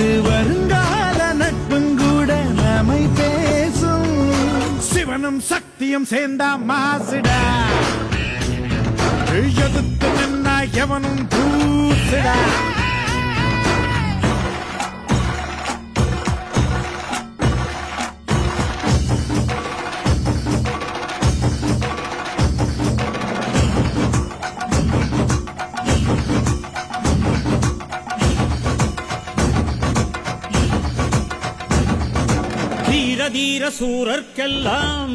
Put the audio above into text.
இது வருங்கால நட்புங்கூட நம்மை பேசும். சிவனும் சக்தியும் சேர்ந்தா மாசுடா, எதிர்த்து நின்னா எவனும் தூசுடா. தீர தீர சூரர்க்கெல்லாம்